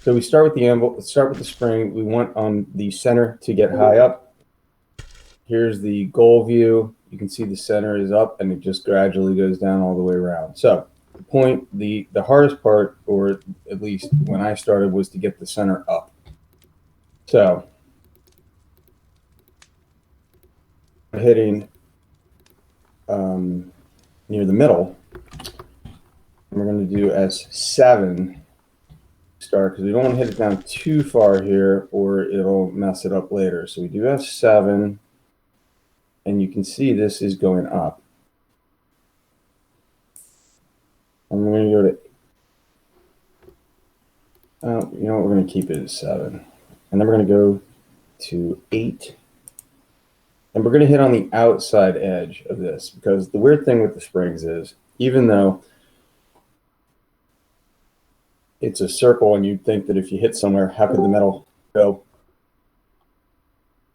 So we start with the anvil, let's start with the spring. We want the center to get high up. Here's the goal view. You can see the center is up and it just gradually goes down all the way around. So the point, the hardest part, or at least when I started, was to get the center up. So hitting near the middle, we're going to do S7 start, because we don't want to hit it down too far here or it'll mess it up later. So we do S7, and you can see this is going up. And we're going to go to, you know what, we're going to keep it at 7. And then we're going to go to 8. And we're going to hit on the outside edge of this, because the weird thing with the springs is, even though it's a circle and you'd think that if you hit somewhere, how could the metal go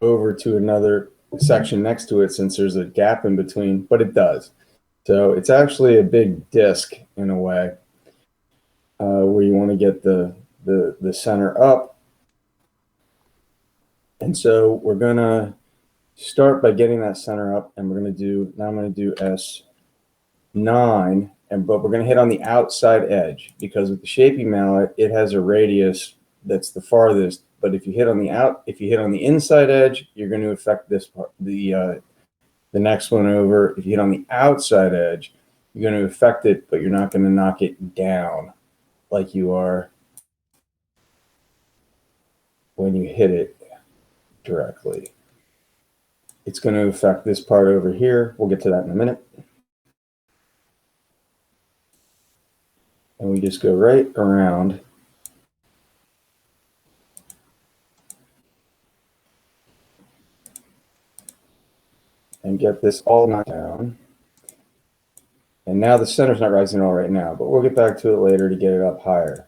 over to another section next to it since there's a gap in between? But it does. So it's actually a big disc in a way, where you want to get the center up. And so we're going to start by getting that center up, and we're going to do, now I'm going to do S9, but we're going to hit on the outside edge, because with the shaping mallet, it has a radius that's the farthest. But if you hit on the inside edge, you're going to affect this part, the next one over. If you hit on the outside edge, you're going to affect it, but you're not going to knock it down like you are when you hit it directly. It's going to affect this part over here. We'll get to that in a minute. And we just go right around. And get this all knocked down. And now the center's not rising at all right now, but we'll get back to it later to get it up higher.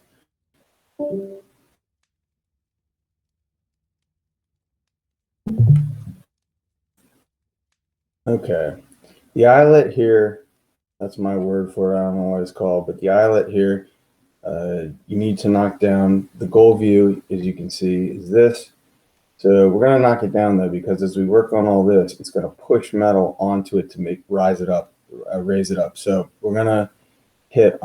Okay, the eyelet here, that's my word for it, I don't know what it's called, but the eyelet here, you need to knock down. The goal view, as you can see, is this. So we're going to knock it down though, because as we work on all this, it's going to push metal onto it to raise it up. So we're going to hit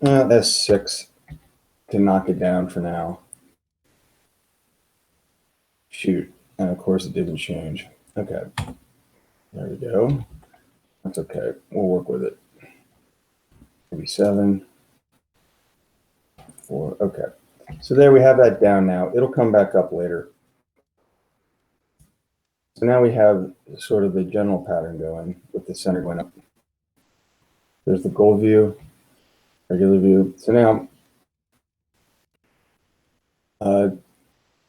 S6 to knock it down for now. Shoot, and of course it didn't change. Okay, there we go. That's okay, we'll work with it. Maybe 7, 4, okay. So there we have that down now. It'll come back up later. So now we have sort of the general pattern going with the center going up. There's the goal view, regular view. So now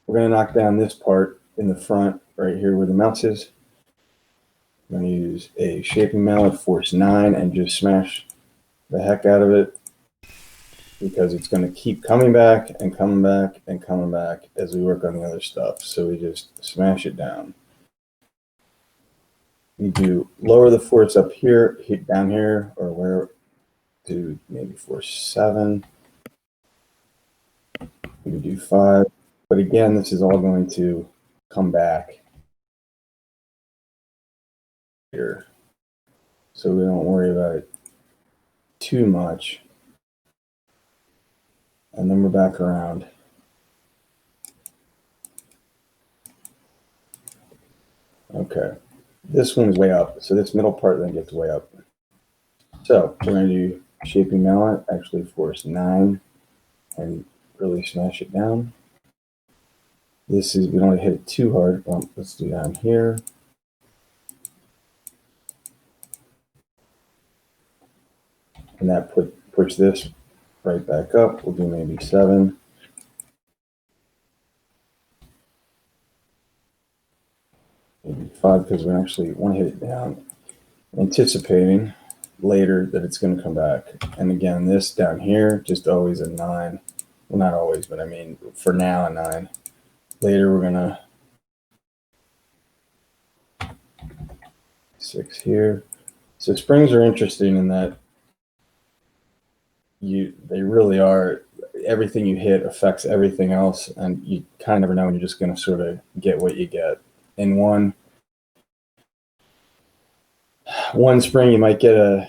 we're going to knock down this part in the front right here where the mouse is. I'm going to use a shaping mallet, force 9, and just smash the heck out of it, because it's going to keep coming back and coming back and coming back as we work on the other stuff. So we just smash it down. You do lower the force up here, hit down here, or where, do maybe force 7. We do 5. But again, this is all going to come back here, so we don't worry about it too much. And then we're back around. Okay, this one is way up, so this middle part then gets way up. So we're going to do shaping mallet, actually force 9, and really smash it down. This is, we don't want to hit it too hard. Well, let's do down here. And that push this right back up. We'll do maybe 7. Maybe 5, because we actually want to hit it down, anticipating later that it's going to come back. And again, this down here, just always a 9. Well, not always, but I mean, for now, a 9. Later, we're going to 6 here. So springs are interesting in that they really are, everything you hit affects everything else, and you kind of never know when you're just going to sort of get what you get. In one spring you might get a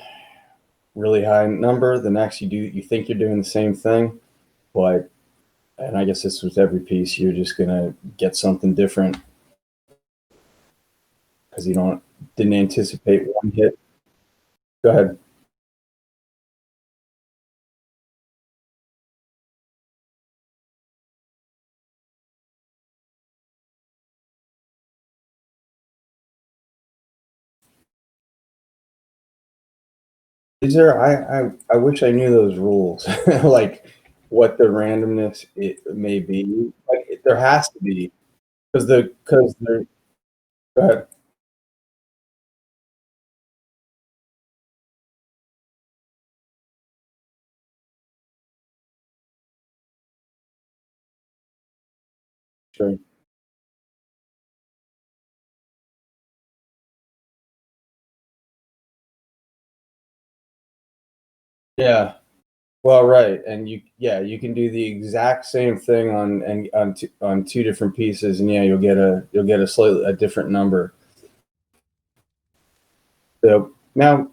really high number, the next you think you're doing the same thing, but, and I guess this was every piece, you're just going to get something different because you didn't anticipate one hit. Go ahead. Is there? I wish I knew those rules, like what the randomness it may be. Like there has to be because they're. Go ahead. Sure. Yeah. Well, right, and you can do the exact same thing on two different pieces, and yeah, you'll get a slightly a different number. So now,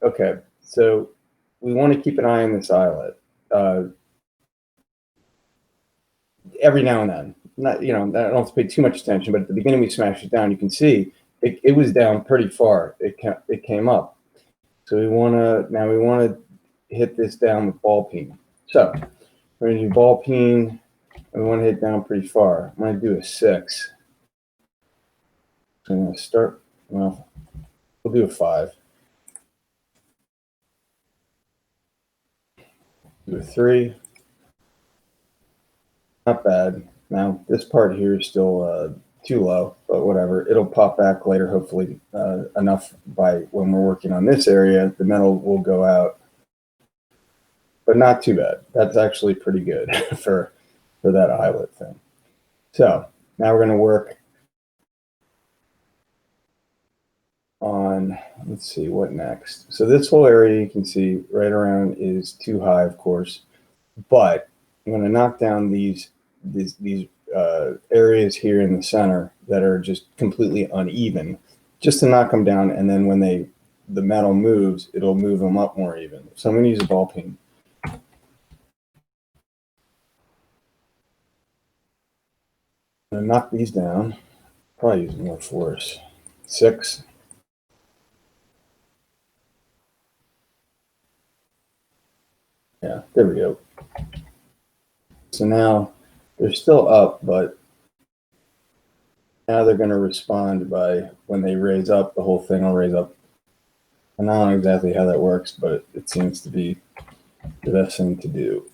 okay, so we want to keep an eye on this eyelet. Uh, every now and then. Not, I don't have to pay too much attention, but at the beginning we smashed it down. You can see it was down pretty far. It came up. So we want to hit this down with ball peen. So we're gonna do ball peen. And we want to hit down pretty far. I'm gonna do a 6. So I'm gonna start. Well, we'll do a 5. Do a 3. Not bad. Now this part here is still too low, but whatever. It'll pop back later, hopefully enough by when we're working on this area. The metal will go out, but not too bad. That's actually pretty good for that eyelet thing. So now we're going to work on, let's see, what next. So this whole area you can see right around is too high, of course, but I'm going to knock down these areas here in the center that are just completely uneven, just to knock them down. And then when the metal moves, it'll move them up more even. So I'm going to use a ball peen. I'm going to knock these down. Probably use more force. 6. Yeah, there we go. So now they're still up, but now they're going to respond by when they raise up, the whole thing will raise up. I don't know exactly how that works, but it seems to be the best thing to do.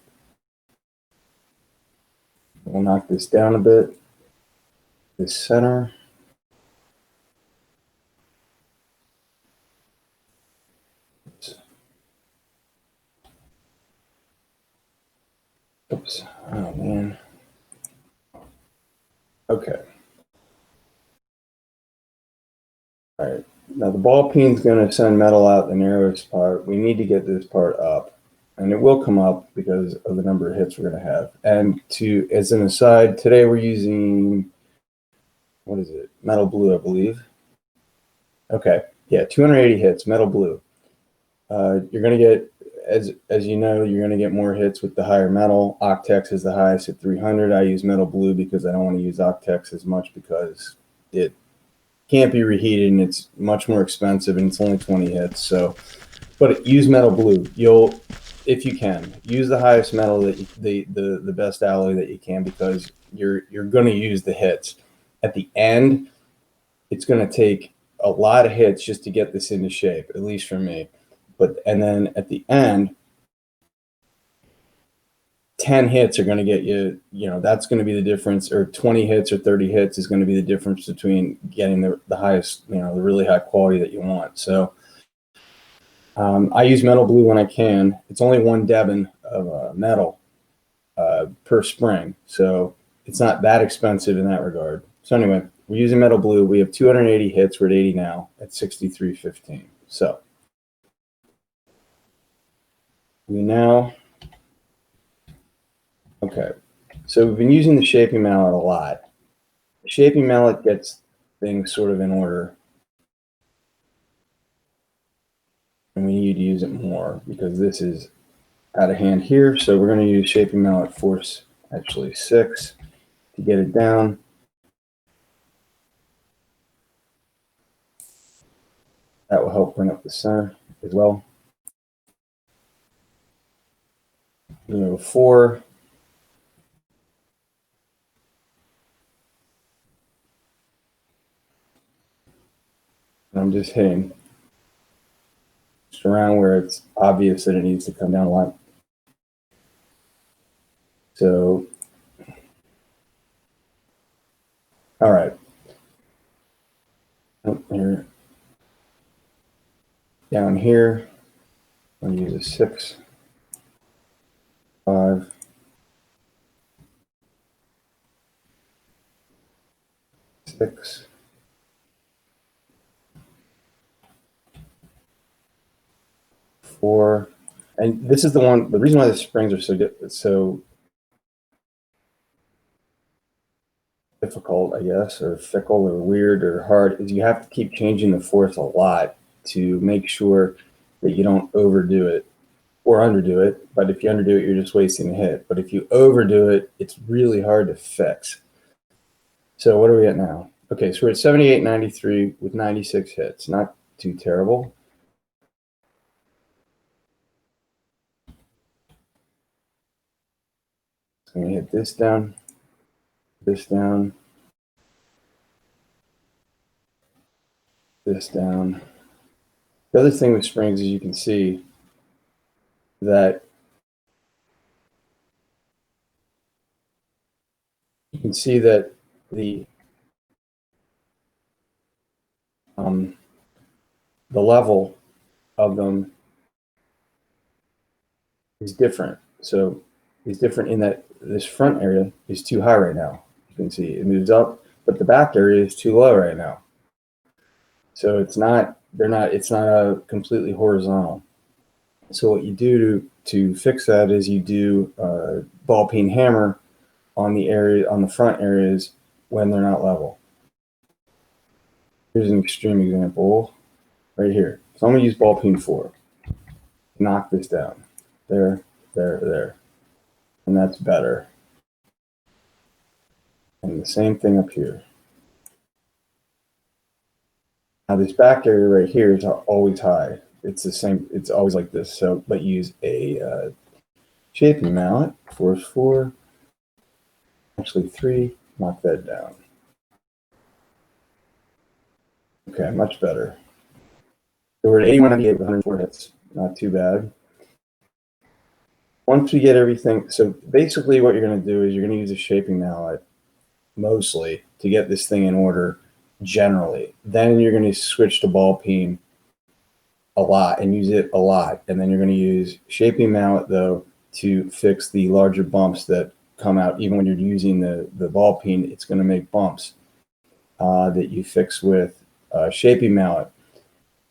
We'll knock this down a bit. This center. Oops. Oh, man. Okay. All right. Now the ball peen's going to send metal out the narrowest part. We need to get this part up. And it will come up because of the number of hits we're going to have. And as an aside, today we're using, what is it? Metal blue, I believe. Okay. Yeah, 280 hits, metal blue. You're going to get, as you know, you're going to get more hits with the higher metal. Octex is the highest at 300. I use metal blue because I don't want to use Octex as much because it can't be reheated and it's much more expensive and it's only 20 hits. So, but use metal blue. If you can, use the highest metal the best alloy that you can, because you're going to use the hits. At the end, it's going to take a lot of hits just to get this into shape, at least for me. And then at the end, 10 hits are going to get you, that's going to be the difference, or 20 hits or 30 hits is going to be the difference between getting the highest, the really high quality that you want. So I use metal blue when I can. It's only 1 Devon of metal per spring. So it's not that expensive in that regard. So anyway, we're using metal blue. We have 280 hits. We're at 80 now at 63.15. So We now, okay, so we've been using the shaping mallet a lot. The shaping mallet gets things sort of in order, and we need to use it more because this is out of hand here. So we're going to use shaping mallet force, actually 6, to get it down. That will help bring up the center as well. 4. And I'm just hitting just around where it's obvious that it needs to come down a lot. So, all right. Here. Down here, I'm going to use a 6, 5, 6. Four, and this is the one. The reason why the springs are so difficult, I guess, or fickle, or weird, or hard, is you have to keep changing the force a lot to make sure that you don't overdo it or underdo it. But if you underdo it, you're just wasting a hit. But if you overdo it, it's really hard to fix. So what are we at now? Okay, so we're at 78.93 with 96 hits. Not too terrible. So I'm going to hit this down, this down, this down. The other thing with springs is you can see that the level of them is different. So it's different in that this front area is too high right now. You can see it moves up, but the back area is too low right now. So it's not a completely horizontal. So what you do to fix that is you do a ball peen hammer on the front areas when they're not level. Here's an extreme example right here. So I'm going to use ball peen 4. Knock this down. There, there, there. And that's better. And the same thing up here. Now this back area right here is always high. It's the same. It's always like this. So, but use a shaping mallet. Force 4. Actually 3. Knock that down. Okay, much better. So we're at 81.98 with 104 hits. Not too bad. Once we get everything, so basically what you're going to do is you're going to use a shaping mallet mostly to get this thing in order generally. Then you're going to switch to ball peen a lot and use it a lot. And then you're going to use shaping mallet, though, to fix the larger bumps that come out. Even when you're using the ball peen, it's going to make bumps that you fix with shaping mallet.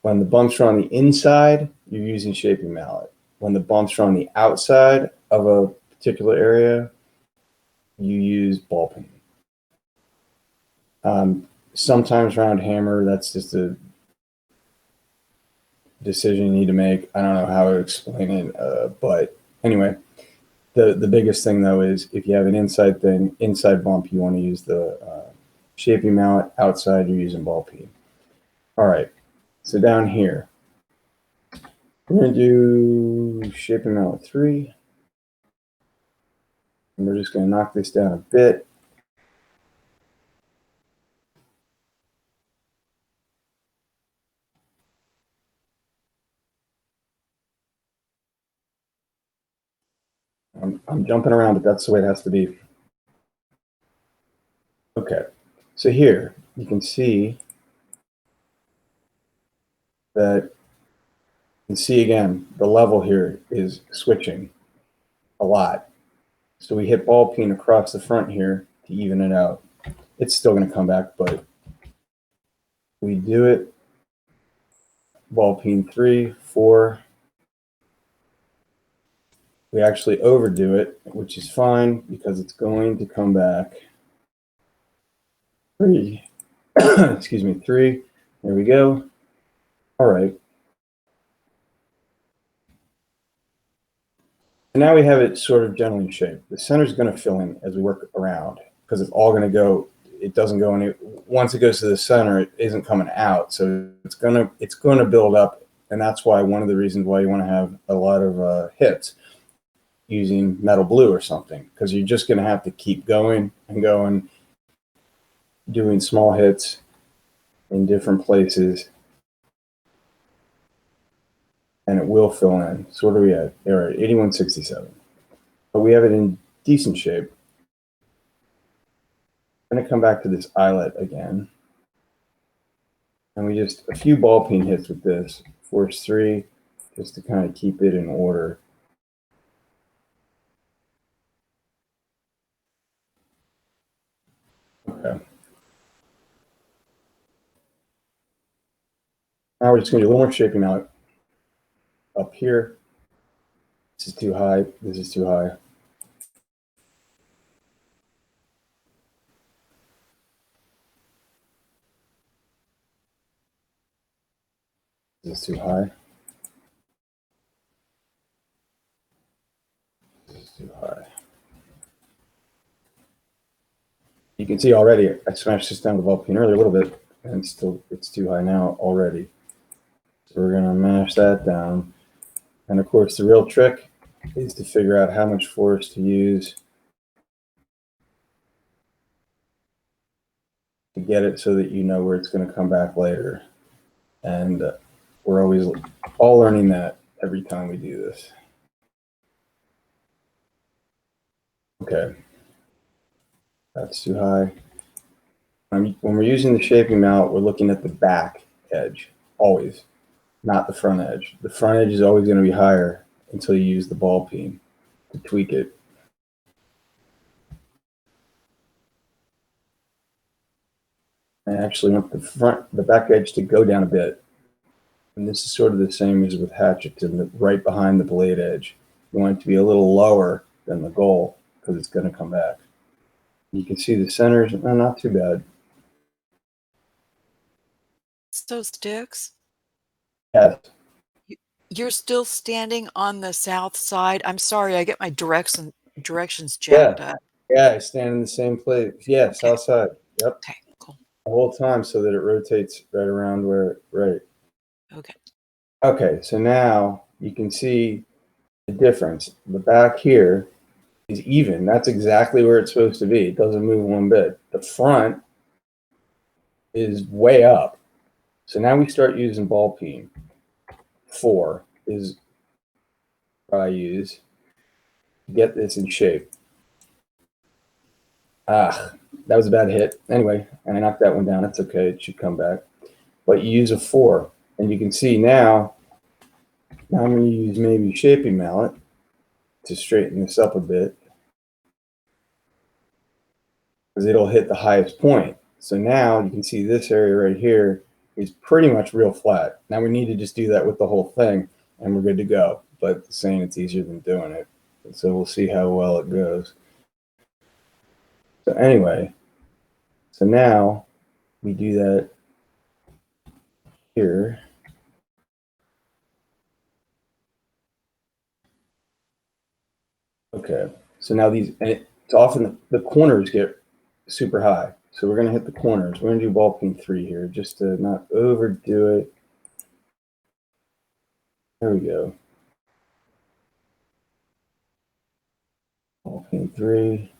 When the bumps are on the inside, you're using shaping mallet. When the bumps are on the outside of a particular area, you use ball peen. Sometimes round hammer, that's just a decision you need to make. I don't know how to explain it, but anyway, the biggest thing though is if you have an inside bump, you want to use the shaping mallet. Outside, you're using ball peen. All right, so down here, we're going to do shaping mallet 3. And we're just going to knock this down a bit. I'm jumping around, but that's the way it has to be. Okay, so here you can see that you can see again the level here is switching a lot. So we hit ball peen across the front here to even it out. It's still going to come back, but we do it ball peen 3, 4, we actually overdo it, which is fine because it's going to come back. 3, excuse me, 3, there we go. All right. And now we have it sort of generally shaped. The center is going to fill in as we work around because it's all going to go, it doesn't go any, once it goes to the center, it isn't coming out. So it's going to build up. And that's why one of the reasons why you want to have a lot of hits using metal blue or something, because you're just going to have to keep going and going, doing small hits in different places, and it will fill in. So what are we at? We're at 8167. But we have it in decent shape. I'm going to come back to this eyelet again. And we just, a few ball peen hits with this, force 3, just to kind of keep it in order. Okay. Now we're just going to do a little more shaping out up here. This is too high. This is too high. This is too high. This is too high. You can see already I smashed this down the ball peen earlier a little bit, and it's too high now already. So we're going to mash that down. And of course, the real trick is to figure out how much force to use to get it so that you know where it's going to come back later. And we're always all learning that every time we do this. Okay, that's too high. When we're using the shaping mallet, we're looking at the back edge, always, not the front edge. The front edge is always going to be higher until you use the ball peen to tweak it. I actually want the back edge to go down a bit. And this is sort of the same as with Hatcheton, right behind the blade edge. You want it to be a little lower than the goal because it's going to come back. You can see the centers, not too bad. So Styx? Yes. You're still standing on the south side? I'm sorry, I get my directions jacked up. Yeah, I stand in the same place. Yeah, okay. South side. Yep. Okay, cool. The whole time so that it rotates right around where, right. Okay. Okay, so now you can see the difference. The back here is even. That's exactly where it's supposed to be. It doesn't move one bit. The front is way up. So now we start using ball peen. 4 is what I use to get this in shape. That was a bad hit. Anyway, and I knocked that one down. That's okay. It should come back. But you use a 4. And you can see now I'm going to use maybe shaping mallet to straighten this up a bit, because it'll hit the highest point. So now you can see this area right here is pretty much real flat. Now we need to just do that with the whole thing and we're good to go. But saying it's easier than doing it. So we'll see how well it goes. So anyway, so now we do that here. Okay, so now these, and it's often the corners get super high. So we're going to hit the corners. We're going to do ball peen 3 here just to not overdo it. There we go. Ball peen 3.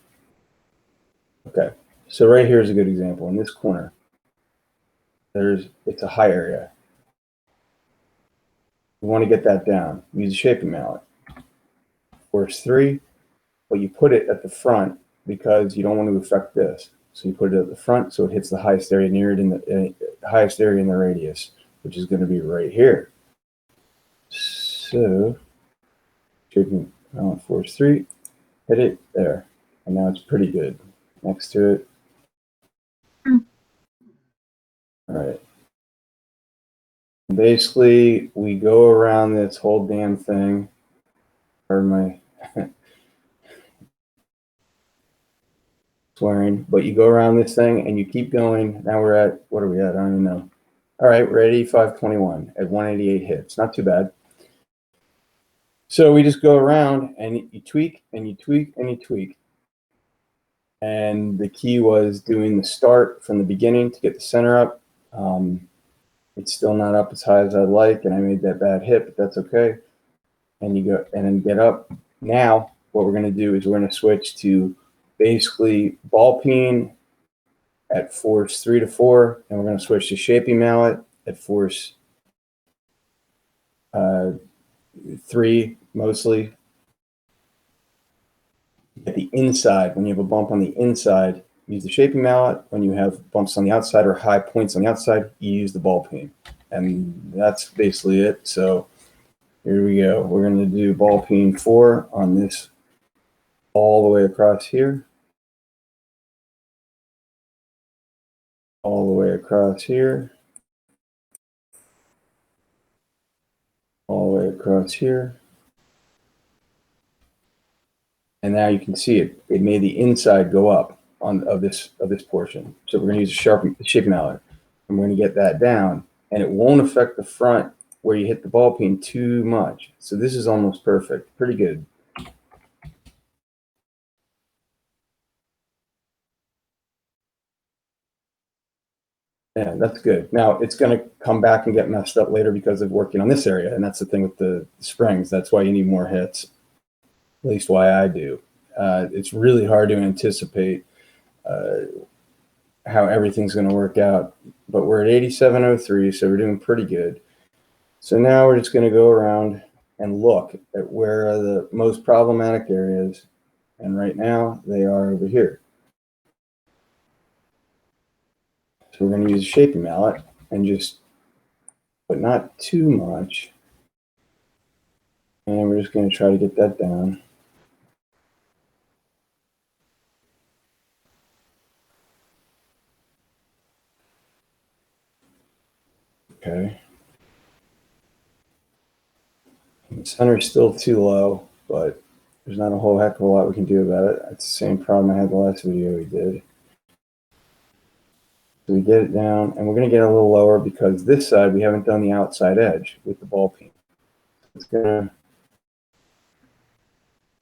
Okay, so right here is a good example. In this corner, it's a high area. We want to get that down. Use a shaping mallet. Force 3, but you put it at the front because you don't want to affect this. So you put it at the front so it hits the highest area near it in the highest area in the radius, which is going to be right here. So shaping mallet, force 3, hit it there, and now it's pretty good. Next to it. All right. Basically, we go around this whole damn thing. Pardon my Swearing, but you go around this thing and you keep going. Now we're at, what are we at? I don't even know. All right, we're at 85.21 at 188 hits. Not too bad. So we just go around and you tweak and you tweak and you tweak. And the key was doing the start from the beginning to get the center up. It's still not up as high as I'd like, and I made that bad hit, but that's okay. And you go and then get up. Now, what we're going to do is we're going to switch to basically ball peen at force 3 to 4, and we're going to switch to shaping mallet at force 3 mostly. At the inside, when you have a bump on the inside, use the shaping mallet. When you have bumps on the outside or high points on the outside, you use the ball peen. And that's basically it. So here we go. We're going to do ball peen 4 on this all the way across here. All the way across here. All the way across here. And now you can see it. It made the inside go up of this portion. So we're going to use a shaping mallet. And we're going to get that down. And it won't affect the front where you hit the ball peen too much. So this is almost perfect. Pretty good. Yeah, that's good. Now it's going to come back and get messed up later because of working on this area. And that's the thing with the springs. That's why you need more hits. At least why I do. It's really hard to anticipate how everything's going to work out. But we're at 87.03, so we're doing pretty good. So now we're just going to go around and look at where are the most problematic areas. And right now they are over here. So we're going to use a shaping mallet and just, but not too much. And we're just going to try to get that down. Okay. And the center is still too low, but there's not a whole heck of a lot we can do about it. It's the same problem I had the last video we did. So we get it down, and we're going to get a little lower because this side we haven't done the outside edge with the ball peen. It's going to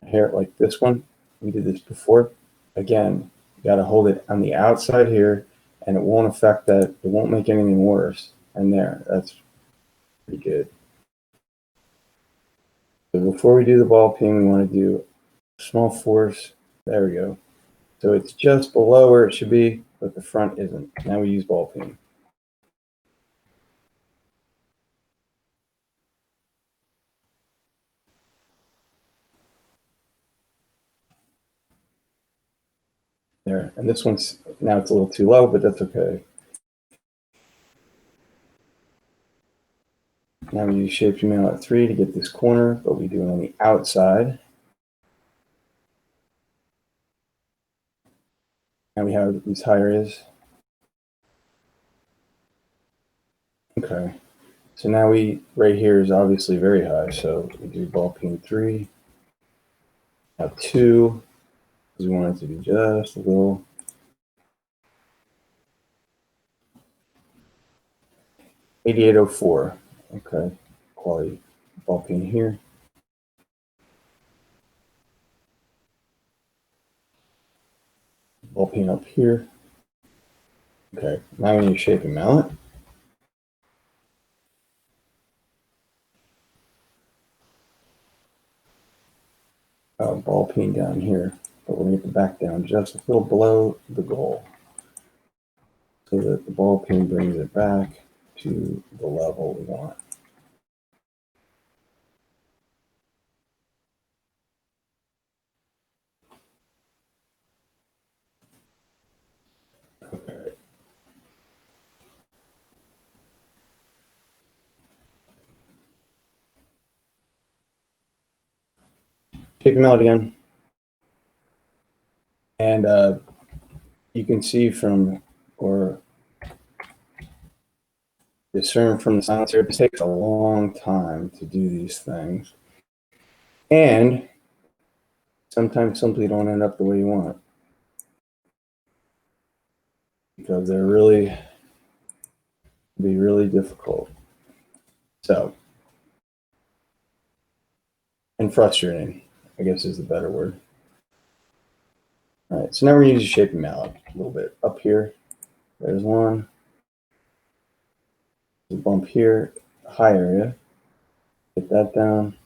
hair it like this one. We did this before. Again, you got to hold it on the outside here, and it won't affect that. It won't make anything worse. And there, that's pretty good. So before we do the ball peen, we want to do a small force. There we go. So it's just below where it should be, but the front isn't. Now we use ball peen. There, and this one's, now it's a little too low, but that's okay. Now we use shaping mallet 3 to get this corner, but we do it on the outside. Now we have these high areas. Okay, so now right here is obviously very high, so we do ball peen 3. Now 2, because we want it to be just a little. 8804. Okay, quality ball peen here. Ball peen up here. Okay, now we need a shaping mallet. Ball peen down here, but we're going to get the back down just a little below the goal so that the ball peen brings it back to the level we want. Okay. Shaping mallet again. And you can see from, or discern from the silencer, it takes a long time to do these things. And sometimes simply don't end up the way you want, because they're really difficult. So, and frustrating, I guess is the better word. All right, so now we're going to use a shaping mallet a little bit up here. There's one. There's a bump here, high area. Get that down.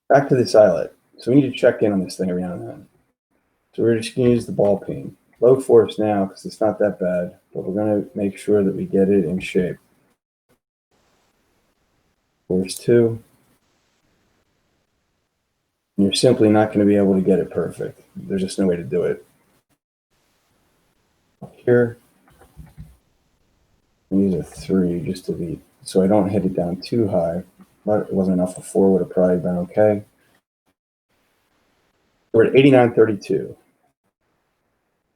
Back to this eyelet. So we need to check in on this thing every now and then. So we're just going to use the ball peen. Low force now because it's not that bad, but we're going to make sure that we get it in shape. Force 2. And you're simply not going to be able to get it perfect. There's just no way to do it. Up here, I use a 3 just to be, so I don't hit it down too high. But it wasn't enough. A 4 would have probably been okay. We're at 89.32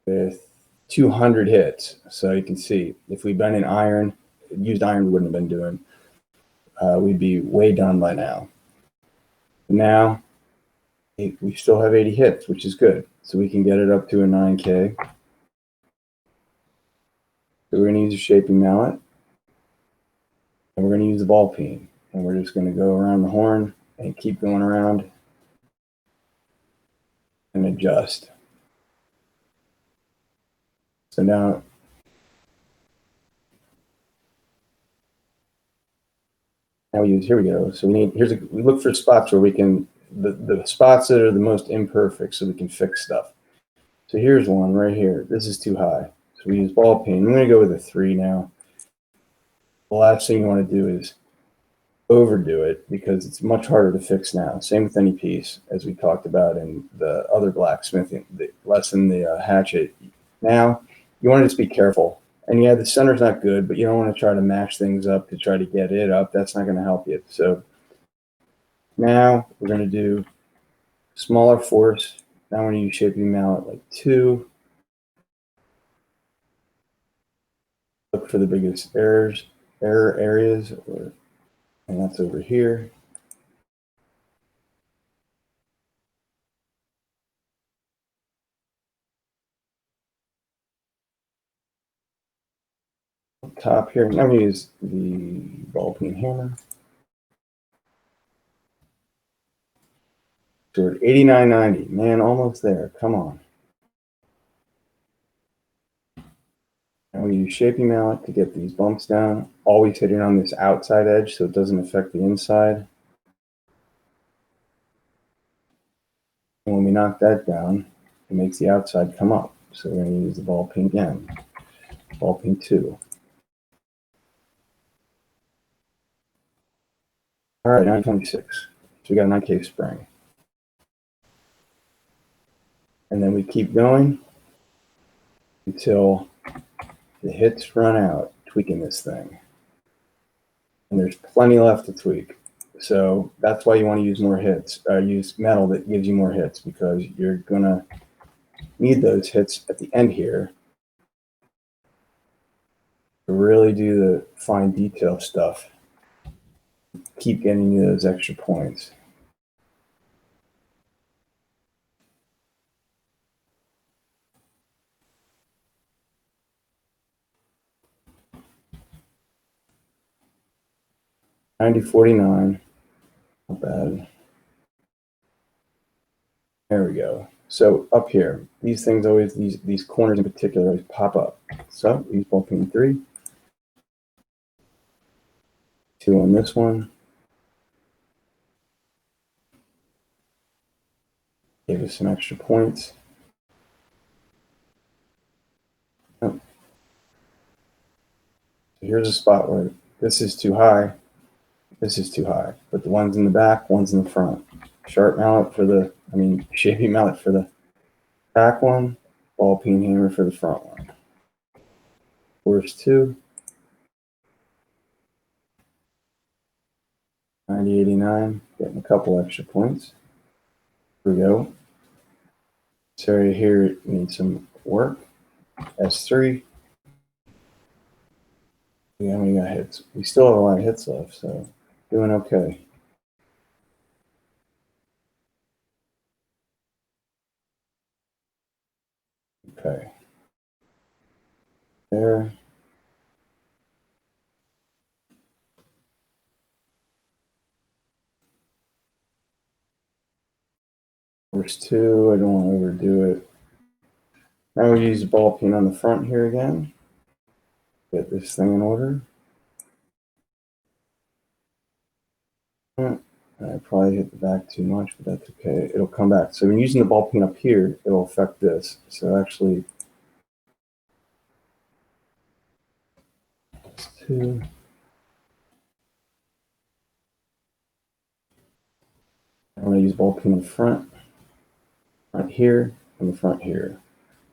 with 200 hits. So you can see if we'd been in iron, used iron, we wouldn't have been doing. We'd be way done by now. Now we still have 80 hits, which is good. So we can get it up to a 9K. So we're going to use a shaping mallet, and we're going to use the ball peen, and we're just going to go around the horn and keep going around and adjust. So now here we go. So we look for spots where we can, the spots that are the most imperfect so we can fix stuff. So here's one right here. This is too high. So we use ball peen. I'm going to go with a 3 now. The last thing you want to do is overdo it because it's much harder to fix now. Same with any piece, as we talked about in the other blacksmithing lesson, the hatchet. Now, you want to just be careful. And yeah, the center's not good, but you don't want to try to mash things up to try to get it up. That's not going to help you. So now we're going to do smaller force. Now we're going to use shaping mallet like 2. Look for the biggest error areas, and that's over here. Top here. Now we use the ball peen hammer. So we're at 89.90. Man, almost there. Come on. And we use shaping mallet to get these bumps down. Always hitting on this outside edge so it doesn't affect the inside. And when we knock that down, it makes the outside come up. So we're going to use the ball peen again. Ball peen 2. All right, 926. So we got a 9K spring. And then we keep going until the hits run out, tweaking this thing. And there's plenty left to tweak. So that's why you want to use more hits, use metal that gives you more hits, because you're going to need those hits at the end here to really do the fine detail stuff. Keep getting you those extra points. $90.49, not bad. There we go. So up here, these things always, these corners in particular, always pop up. So use ball peen 3. 2 on this one. Give us some extra points. Oh. So here's a spot where this is too high. This is too high. But the one's in the back, one's in the front. Sharp mallet for the, shaping mallet for the back one. Ball peen hammer for the front one. Force 2. 90.89. Getting a couple extra points. Here we go. This area here needs some work. S3. Yeah, we got hits. We still have a lot of hits left, so Doing okay. Okay. There. Force 2, I don't want to overdo it. Now we use the ball peen on the front here again. Get this thing in order. I probably hit the back too much, but that's okay. It'll come back. So when using the ball peen up here, it'll affect this. So actually, 2. I'm going to use ball peen in the front here, and the front here.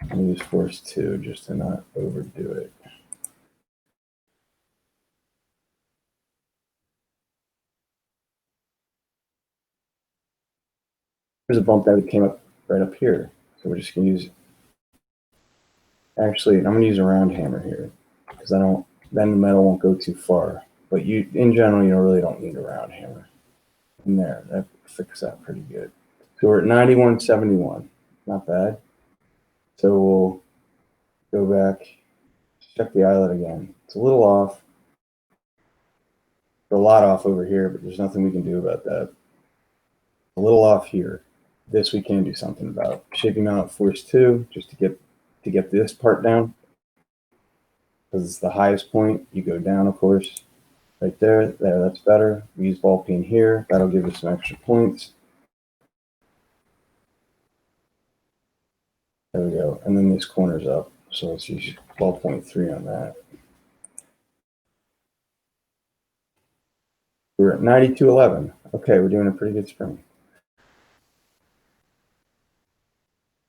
I'm going to use force 2 just to not overdo it. There's a bump that came up right up here. So we're just going to use, actually, I'm going to use a round hammer here because then the metal won't go too far. But you, in general, you really don't need a round hammer. And there, that fixed that pretty good. So we're at 91.71, not bad. So we'll go back, check the eyelet again. It's a little off, a lot off over here, but there's nothing we can do about that. A little off here. This we can do something about. Shaping mount force 2, just to get this part down, because it's the highest point. You go down, of course, right there. There, that's better. We use ball peen here. That'll give us some extra points. There we go. And then this corner's up. So let's use 12.3 on that. We're at 92.11. Okay, we're doing a pretty good spring.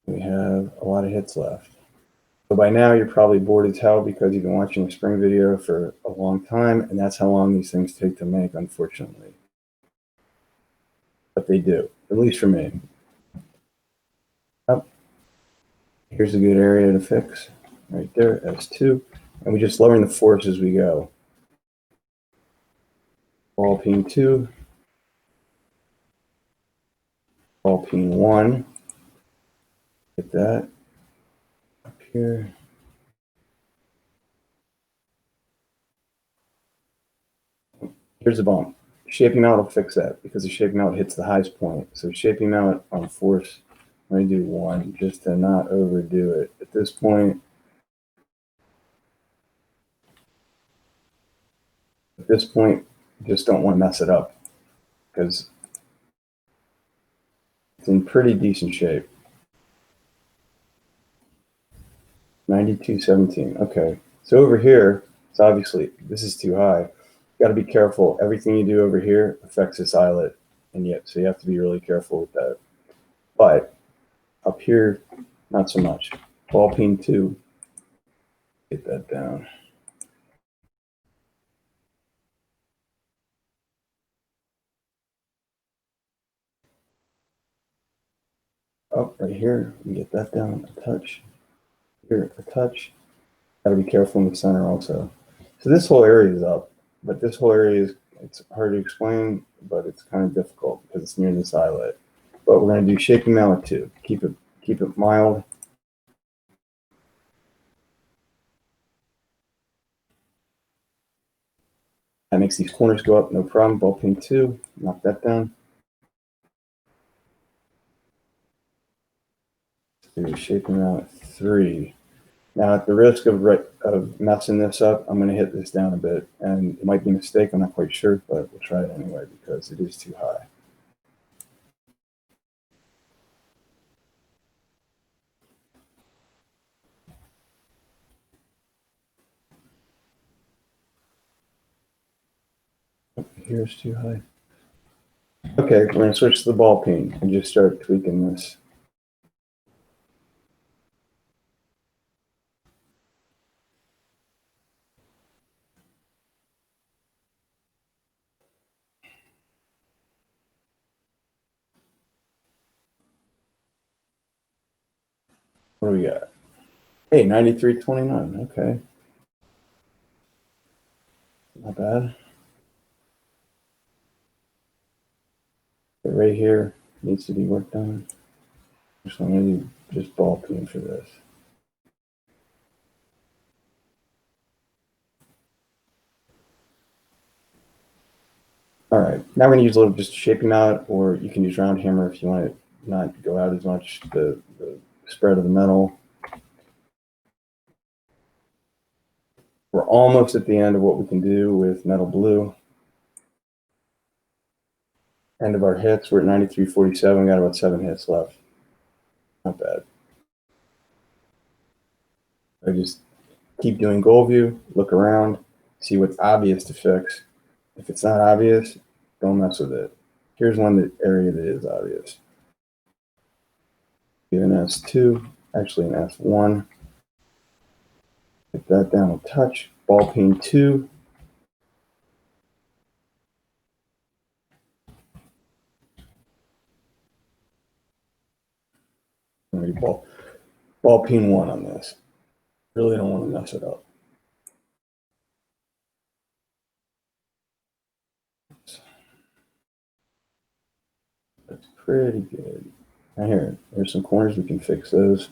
We have a lot of hits left. So by now you're probably bored as hell because you've been watching a spring video for a long time, and that's how long these things take to make, unfortunately. But they do, at least for me. Up. Here's a good area to fix. Right there, S2. And we just lowering the force as we go. Ball peen 2. Ball peen 1. Get that up here. Here's a bump. Shaping mount will fix that because the shaping mount hits the highest point. So shaping mount on force, I'm going to do 1 just to not overdo it. At this point, just don't want to mess it up because it's in pretty decent shape. 92.17. Okay. So over here, it's obviously, this is too high. Got to be careful. Everything you do over here affects this eyelet, and yet, so you have to be really careful with that. But up here, not so much. Ball peen 2. Get that down. Up right here, we get that down a touch. Here, a touch. Got to be careful in the center also. So this whole area is up, but this whole area is, it's hard to explain, but it's kind of difficult because it's near this eyelet. But we're going to do shaping mallet 2. Keep it mild. That makes these corners go up, no problem. Ball peen 2, knock that down. Do shaping mallet 3. Now, at the risk of messing this up, I'm going to hit this down a bit, and it might be a mistake. I'm not quite sure, but we'll try it anyway because it is too high. Here's too high. Okay, we're going to switch to the ball peen and just start tweaking this. What do we got? Hey, 93.29. Okay. Not bad. area here needs to be worked on. So I'm going to do just ball peen for this. All right, now we're going to use a little just shaping out, or you can use round hammer if you want to not go out as much, the spread of the metal. We're almost at the end of what we can do with metal blue. End of our hits, we're at 93.47, got about 7 hits left. Not bad. I just keep doing goal view, look around, see what's obvious to fix. If it's not obvious, don't mess with it. Here's one area that is obvious. Give an S2, actually an S1. Get that down a touch. Ball peen 2. Ball peen 1 on this. Really don't want to mess it up. That's pretty good. Now here's some corners, we can fix those.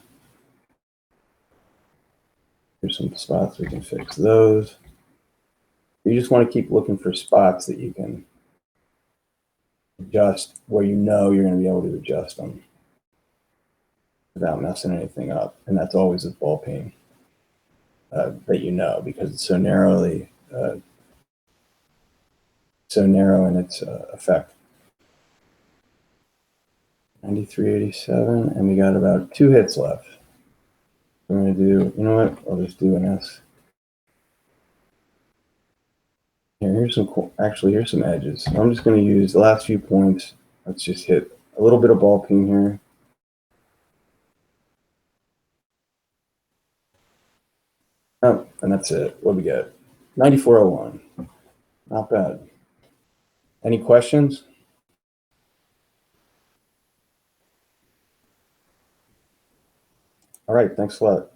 Here's some spots we can fix those. You just want to keep looking for spots that you can adjust where you know you're going to be able to adjust them without messing anything up. And that's always with ball peen that you know, because it's so narrow in its effect. 93.87, and we got about 2 hits left. We're going to do, you know what? I'll just do an S. Here's some edges. I'm just going to use the last few points. Let's just hit a little bit of ball peen here. Oh, and that's it. What do we get? 94.01. Not bad. Any questions? All right, thanks a lot.